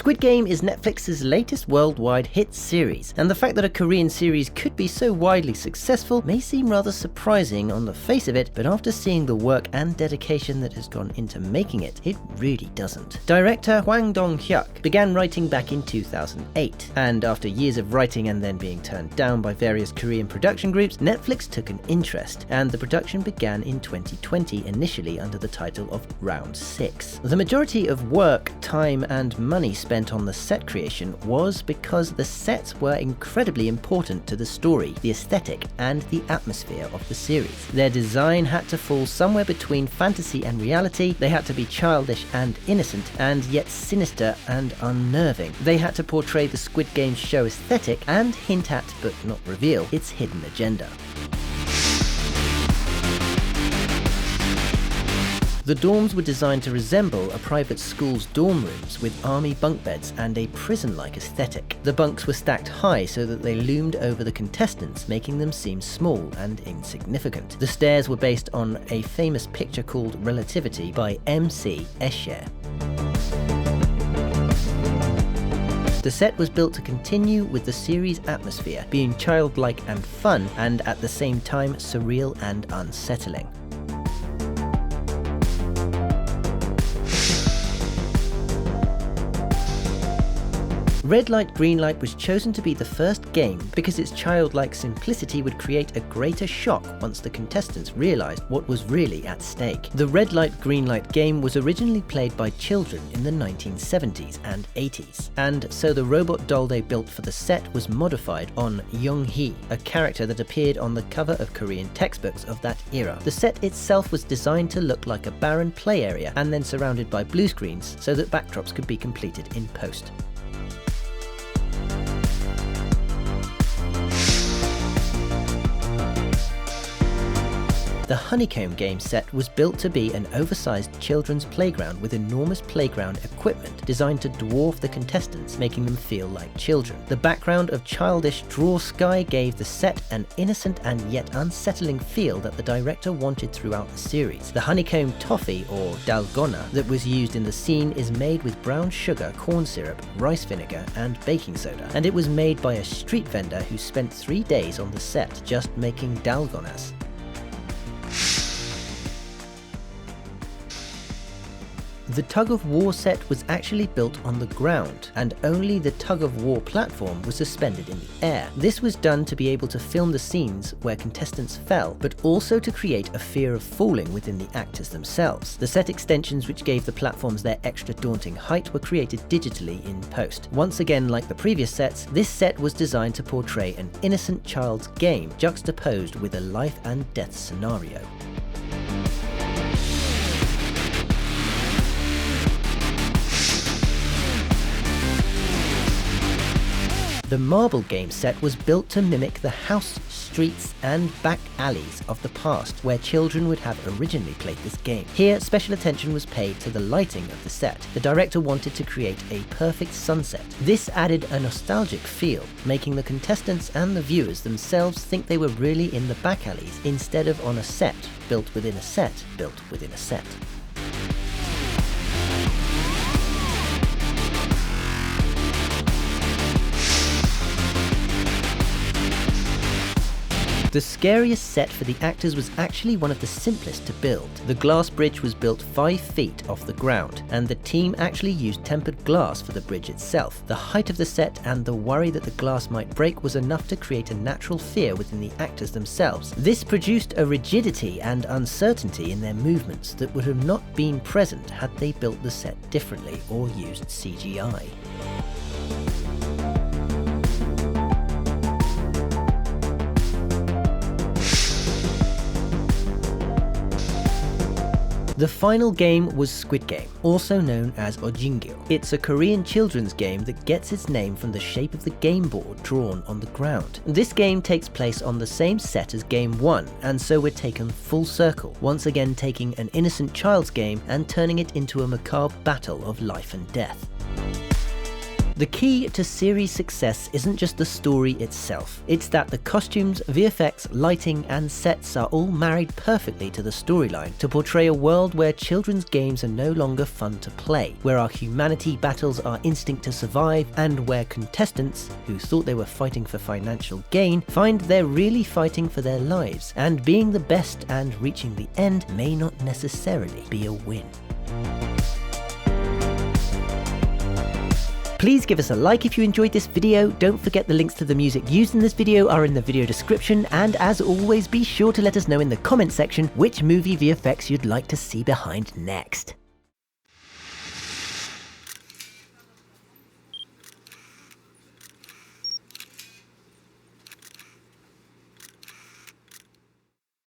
Squid Game is Netflix's latest worldwide hit series, and the fact that a Korean series could be so widely successful may seem rather surprising on the face of it, but after seeing the work and dedication that has gone into making it, it really doesn't. Director Hwang Dong-hyuk began writing back in 2008, and after years of writing and then being turned down by various Korean production groups, Netflix took an interest, and the production began in 2020, initially under the title of Round 6. The majority of work, time, and money spent on the set creation was because the sets were incredibly important to the story, the aesthetic, and the atmosphere of the series. Their design had to fall somewhere between fantasy and reality, they had to be childish and innocent, and yet sinister and unnerving. They had to portray the Squid Game show aesthetic and hint at, but not reveal, its hidden agenda. The dorms were designed to resemble a private school's dorm rooms with army bunk beds and a prison-like aesthetic. The bunks were stacked high so that they loomed over the contestants, making them seem small and insignificant. The stairs were based on a famous picture called Relativity by M.C. Escher. The set was built to continue with the series' atmosphere, being childlike and fun, and at the same time surreal and unsettling. Red Light Green Light was chosen to be the first game because its childlike simplicity would create a greater shock once the contestants realized what was really at stake. The Red Light Green Light game was originally played by children in the 1970s and 80s, and so the robot doll they built for the set was modified on Young-hee, a character that appeared on the cover of Korean textbooks of that era. The set itself was designed to look like a barren play area and then surrounded by blue screens so that backdrops could be completed in post. The Honeycomb game set was built to be an oversized children's playground with enormous playground equipment designed to dwarf the contestants, making them feel like children. The background of childish draw sky gave the set an innocent and yet unsettling feel that the director wanted throughout the series. The Honeycomb Toffee, or dalgona, that was used in the scene is made with brown sugar, corn syrup, rice vinegar, and baking soda, and it was made by a street vendor who spent 3 days on the set just making dalgonas. The Tug of War set was actually built on the ground, and only the Tug of War platform was suspended in the air. This was done to be able to film the scenes where contestants fell, but also to create a fear of falling within the actors themselves. The set extensions which gave the platforms their extra daunting height were created digitally in post. Once again, like the previous sets, this set was designed to portray an innocent child's game juxtaposed with a life and death scenario. The marble game set was built to mimic the house, streets, and back alleys of the past where children would have originally played this game. Here, special attention was paid to the lighting of the set. The director wanted to create a perfect sunset. This added a nostalgic feel, making the contestants and the viewers themselves think they were really in the back alleys instead of on a set built within a set built within a set. The scariest set for the actors was actually one of the simplest to build. The glass bridge was built 5 feet off the ground, and the team actually used tempered glass for the bridge itself. The height of the set and the worry that the glass might break was enough to create a natural fear within the actors themselves. This produced a rigidity and uncertainty in their movements that would have not been present had they built the set differently or used CGI. The final game was Squid Game, also known as Ojingyo. It's a Korean children's game that gets its name from the shape of the game board drawn on the ground. This game takes place on the same set as Game 1, and so we're taken full circle, once again taking an innocent child's game and turning it into a macabre battle of life and death. The key to series success isn't just the story itself, it's that the costumes, VFX, lighting and sets are all married perfectly to the storyline to portray a world where children's games are no longer fun to play, where our humanity battles our instinct to survive, and where contestants, who thought they were fighting for financial gain, find they're really fighting for their lives, and being the best and reaching the end may not necessarily be a win. Please give us a like if you enjoyed this video, don't forget the links to the music used in this video are in the video description, and as always be sure to let us know in the comment section which movie VFX you'd like to see behind next.